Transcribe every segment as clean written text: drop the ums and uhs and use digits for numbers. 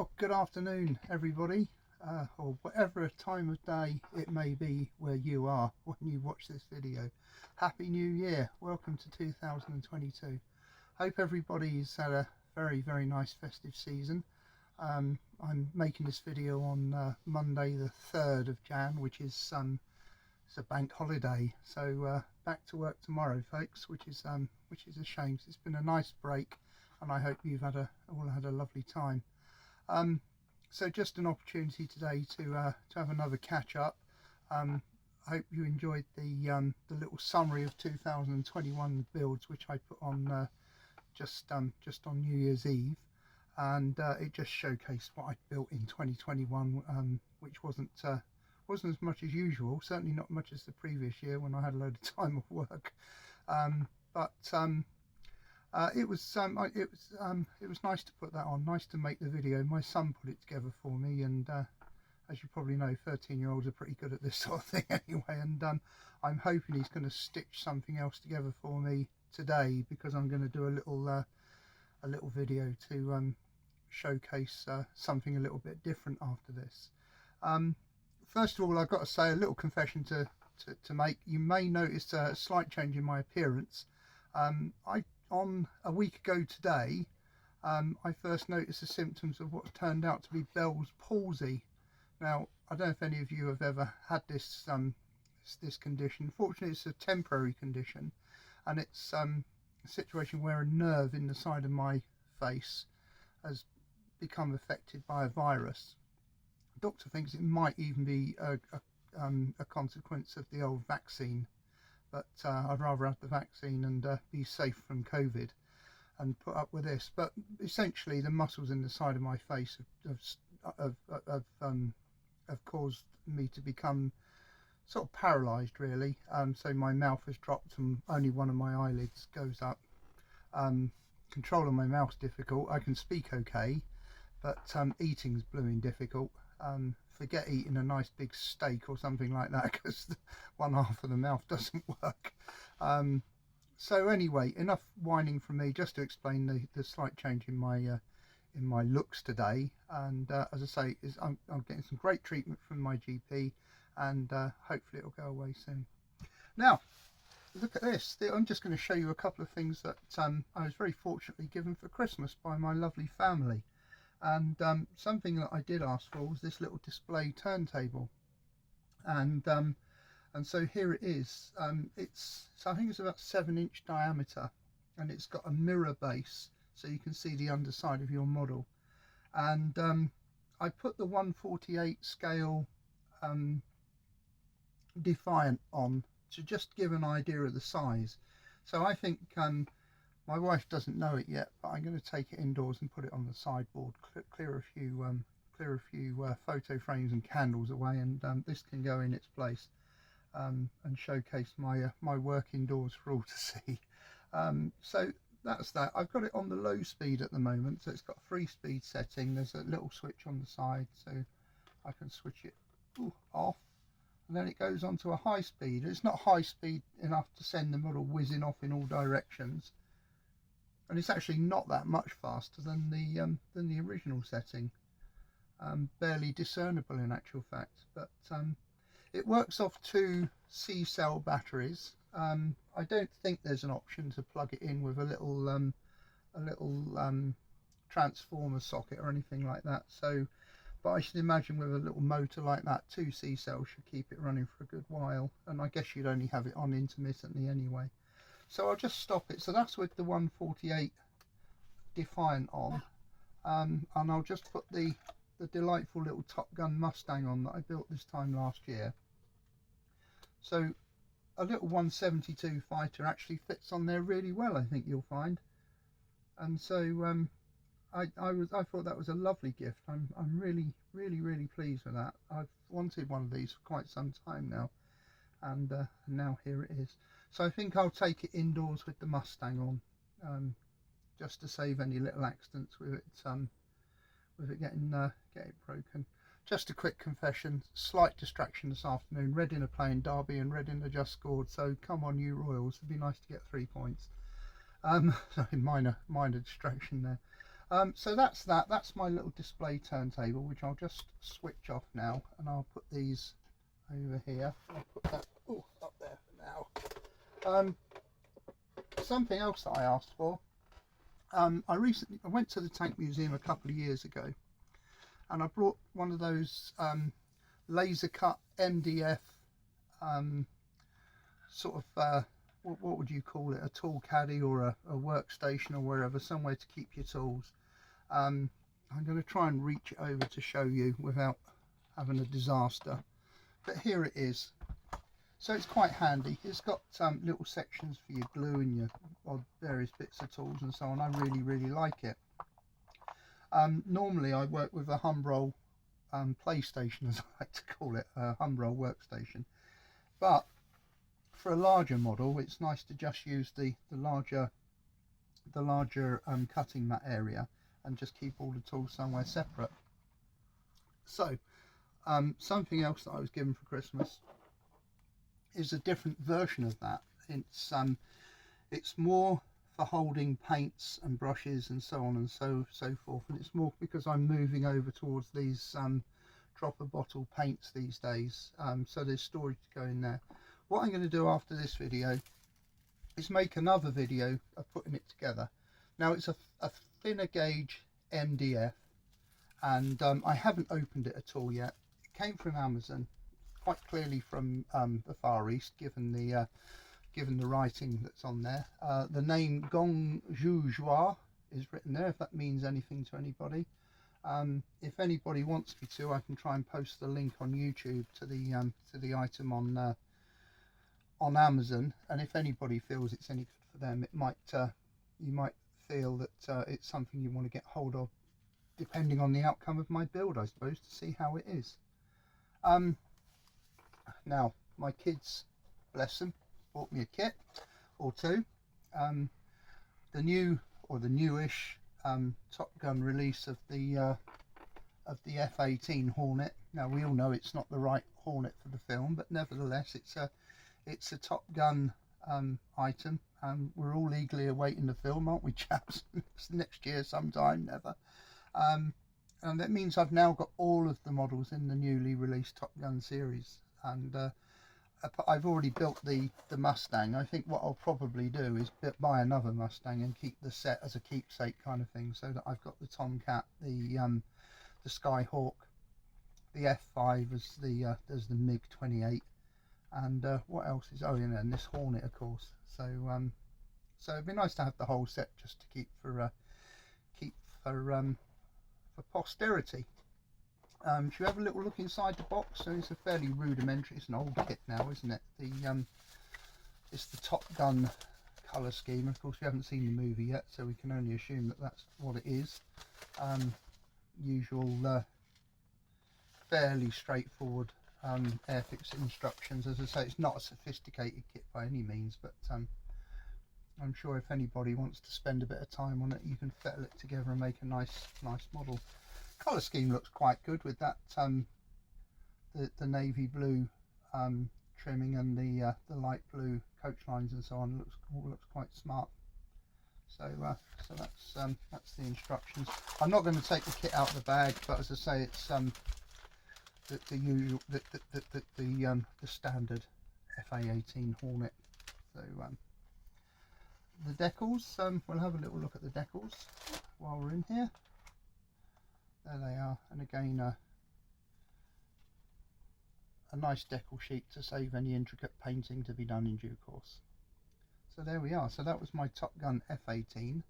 Well, good afternoon everybody, or whatever time of day it may be where you are when you watch this video. Happy New Year, welcome to 2022. Hope everybody's had a very nice festive season. I'm making this video on Monday the 3rd of Jan, which is it's a bank holiday, so back to work tomorrow folks, which is a shame. It's been a nice break and I hope you've all had a lovely time. So just an opportunity today to have another catch up. I hope you enjoyed the little summary of 2021 builds which I put on just on New Year's Eve, and it just showcased what I built in 2021, which wasn't as much as usual, certainly not much as the previous year when I had a load of time off work, but it was nice to put that on, nice to make the video. My son put it together for me, and as you probably know, 13-year-olds are pretty good at this sort of thing anyway, and I'm hoping he's going to stitch something else together for me today, because I'm going to do a little video to showcase something a little bit different after this. First of all, I've got to say a little confession to make. You may notice a slight change in my appearance. On a week ago today, I first noticed the symptoms of what turned out to be Bell's palsy. Now, I don't know if any of you have ever had this condition. Fortunately, it's a temporary condition, and it's a situation where a nerve in the side of my face has become affected by a virus. The doctor thinks it might even be a consequence of the old vaccine, but I'd rather have the vaccine and be safe from COVID and put up with this. But essentially, the muscles in the side of my face have caused me to become sort of paralysed, really. So my mouth has dropped and only one of my eyelids goes up. Control of my mouth's difficult. I can speak okay, but eating's blooming difficult. Forget eating a nice big steak or something like that, because one half of the mouth doesn't work. So anyway, enough whining from me, just to explain the slight change in my looks today. And as I say, I'm getting some great treatment from my GP, and hopefully it'll go away soon. Now, look at this. I'm just going to show you a couple of things that I was very fortunately given for Christmas by my lovely family. And something that I did ask for was this little display turntable, and so here it is. I think it's about 7-inch diameter, and it's got a mirror base so you can see the underside of your model. And I put the 1/48 scale Defiant on to just give an idea of the size. So I think my wife doesn't know it yet, but I'm going to take it indoors and put it on the sideboard, clear a few photo frames and candles away, and this can go in its place and showcase my work indoors for all to see. So that's that. I've got it on the low speed at the moment, so it's got a 3-speed setting. There's a little switch on the side, so I can switch it off, and then it goes on to a high speed. It's not high speed enough to send the model whizzing off in all directions, and it's actually not that much faster than the original setting. Barely discernible in actual fact, but it works off 2 C-cell batteries. I don't think there's an option to plug it in with a little transformer socket or anything like that. So, but I should imagine with a little motor like that, 2 C-cells should keep it running for a good while, and I guess you'd only have it on intermittently anyway. So I'll just stop it. So that's with the 1/48 Defiant on, and I'll just put the delightful little Top Gun Mustang on that I built this time last year. So a little 172 fighter actually fits on there really well, I think you'll find. And so I thought that was a lovely gift. I'm really pleased with that. I've wanted one of these for quite some time now, and now here it is. So I think I'll take it indoors with the Mustang on, just to save any little accidents with it getting broken. Just a quick confession, slight distraction this afternoon. Reading are playing Derby and Reading have just scored, so come on you Royals, it'd be nice to get 3 points. Sorry, minor distraction there. So that's my little display turntable, which I'll just switch off now, and I'll put these over here. I'll put that up there for now. Something else that I asked for, I went to the Tank Museum a couple of years ago, and I brought one of those Lasercut MDF sort of what would you call it, a tool caddy or a workstation or wherever, somewhere to keep your tools. I'm going to try and reach it over to show you without having a disaster, but here it is. So it's quite handy. It's got little sections for your glue and your odd various bits of tools and so on. I really like it. Normally I work with a Humbrol PlayStation, as I like to call it, a Humbrol workstation, but for a larger model it's nice to just use the larger cutting mat area and just keep all the tools somewhere separate. So something else that I was given for Christmas is a different version of that. It's more for holding paints and brushes and so on and so forth, and it's more because I'm moving over towards these dropper bottle paints these days, so there's storage to go in there. What I'm going to do after this video is make another video of putting it together. Now it's a thinner gauge MDF, and I haven't opened it at all yet. It came from Amazon, quite clearly from the Far East, given the writing that's on there. The name Gong Zhu Joie is written there, if that means anything to anybody. If anybody wants me to, I can try and post the link on YouTube to the item on Amazon, and if anybody feels it's any good for them, you might feel that it's something you want to get hold of, depending on the outcome of my build, I suppose, to see how it is. Now my kids, bless them, bought me a kit or two. The new, or the newish Top Gun release of the F18 Hornet. Now we all know it's not the right Hornet for the film, but nevertheless it's a Top Gun item. We're all eagerly awaiting the film, aren't we, chaps? Next year sometime, never. And that means I've now got all of the models in the newly released Top Gun series, and I've already built the Mustang. I think what I'll probably do is buy another Mustang and keep the set as a keepsake kind of thing, so that I've got the Tomcat, the Skyhawk, the F5 as the MiG-28, and what else is, oh, and this Hornet, of course. So it'd be nice to have the whole set just to keep for posterity. Should we have a little look inside the box? So it's a fairly rudimentary, it's an old kit now, isn't it? It's the Top Gun colour scheme. Of course we haven't seen the movie yet, so we can only assume that that's what it is. Usual fairly straightforward Airfix instructions. As I say, it's not a sophisticated kit by any means, but I'm sure if anybody wants to spend a bit of time on it, you can fettle it together and make a nice model. Colour scheme looks quite good with that the navy blue trimming and the light blue coach lines and so on. All looks quite smart. So that's the instructions. I'm not going to take the kit out of the bag, but as I say, it's the usual the standard FA18 Hornet. So the decals, we'll have a little look at the decals while we're in here. There they are, and again a nice decal sheet to save any intricate painting to be done in due course. So there we are. So that was my Top Gun F18.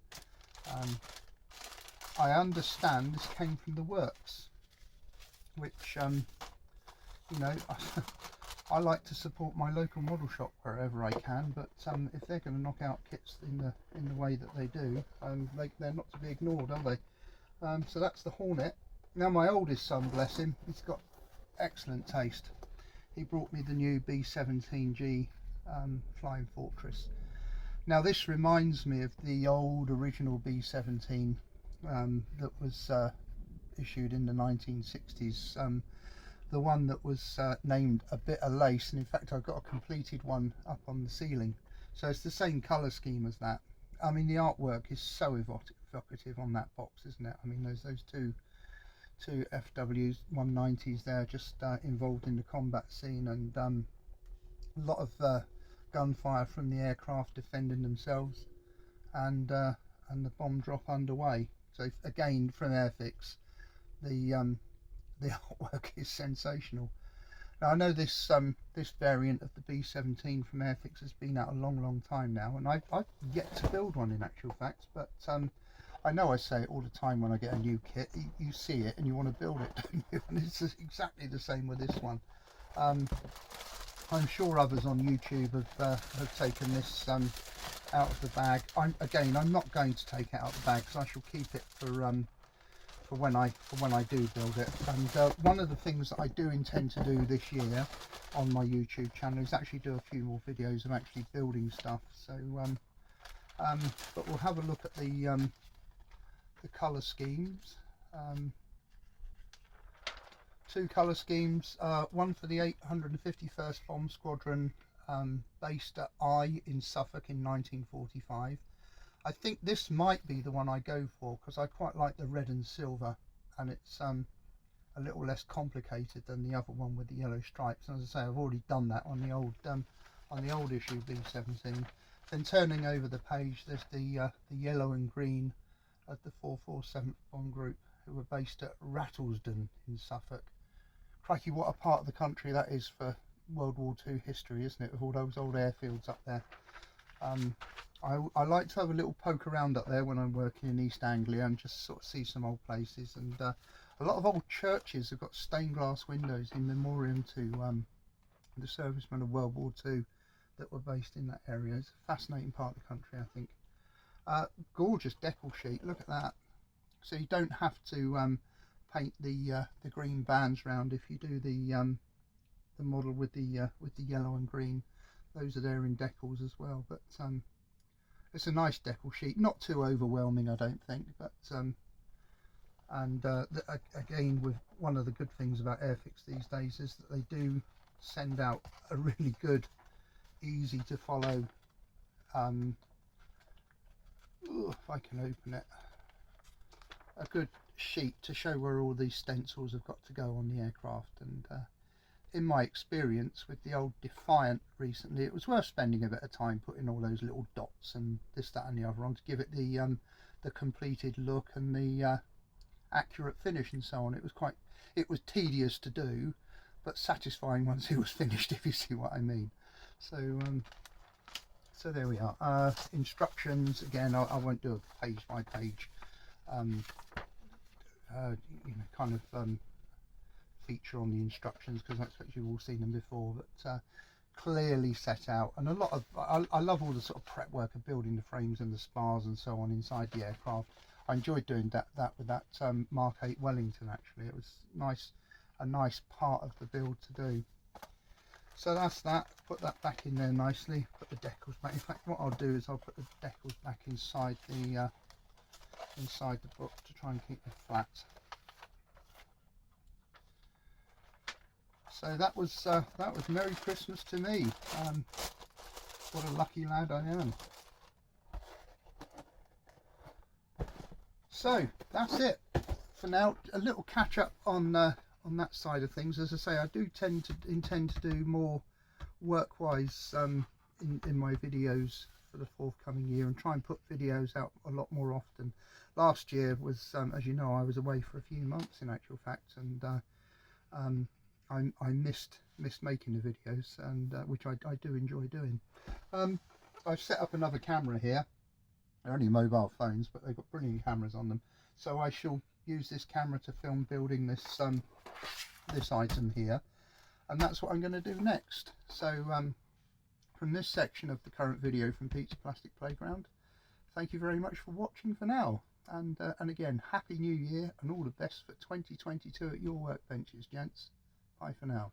I understand this came from the works, which you know, I like to support my local model shop wherever I can, but if they're going to knock out kits in the way that they do, they're not to be ignored, are they? So that's the Hornet. Now my oldest son, bless him, he's got excellent taste. He brought me the new B-17G Flying Fortress. Now this reminds me of the old original B-17 that was issued in the 1960s. The one that was named A Bit of Lace, and in fact I've got a completed one up on the ceiling. So it's the same colour scheme as that. I mean, the artwork is so evocative on that box, isn't it? I mean, there's those two FWs 190s there, just involved in the combat scene, and a lot of gunfire from the aircraft defending themselves, and the bomb drop underway. So again, from Airfix, the artwork is sensational. Now, I know this this variant of the B17 from Airfix has been out a long time now, and I've yet to build one in actual fact, but I know I say it all the time when I get a new kit, you see it and you want to build it, don't you? And it's exactly the same with this one. I'm sure others on YouTube have taken this out of the bag. I'm not going to take it out of the bag, because I shall keep it for when I do build it. And one of the things that I do intend to do this year on my YouTube channel is actually do a few more videos of actually building stuff. So but we'll have a look at the colour schemes. Two colour schemes, one for the 851st Bomb Squadron, based at I in Suffolk in 1945. I think this might be the one I go for, because I quite like the red and silver, and it's a little less complicated than the other one with the yellow stripes. And as I say, I've already done that on the old issue B17. Then turning over the page, there's the yellow and green of the 447th Bomb Group, who were based at Rattlesden in Suffolk. Crikey, what a part of the country that is for World War II history, isn't it, with all those old airfields up there. I like to have a little poke around up there when I'm working in East Anglia and just sort of see some old places, and a lot of old churches have got stained glass windows in memoriam to the servicemen of World War II that were based in that area. It's a fascinating part of the country, I think. Gorgeous decal sheet, look at that. So you don't have to paint the green bands round if you do the model with the yellow and green. Those are there in decals as well, but it's a nice decal sheet, not too overwhelming, I don't think. But again, with one of the good things about Airfix these days is that they do send out a really good, easy to follow, if I can open it, a good sheet to show where all these stencils have got to go on the aircraft. And in my experience with the old Defiant recently, it was worth spending a bit of time putting all those little dots and this, that and the other on to give it the completed look and the accurate finish and so on. It was tedious to do, but satisfying once it was finished, if you see what I mean. So so there we are. Instructions, again, I won't do a page by page kind of feature on the instructions, because I expect you've all seen them before, but clearly set out, and a lot of I love all the sort of prep work of building the frames and the spars and so on inside the aircraft. I enjoyed doing that with that Mark 8 Wellington. Actually, it was a nice part of the build to do. So that's that. Put that back in there nicely. Put the decals back. In fact, what I'll do is I'll put the decals back inside the book to try and keep it flat. So that was Merry Christmas to me. What a lucky lad I am. So that's it for now. A little catch up on that side of things. As I say, I do intend to do more work-wise in my videos for the forthcoming year, and try and put videos out a lot more often. Last year was, as you know, I was away for a few months in actual fact, and I missed making the videos, and which I do enjoy doing. I've set up another camera here. They're only mobile phones, but they've got brilliant cameras on them, so I shall use this camera to film building this this item here, and that's what I'm going to do next. So from this section of the current video from Pete's Plastic Playground, thank you very much for watching for now, and again, Happy New Year and all the best for 2022 at your workbenches, gents. Bye for now.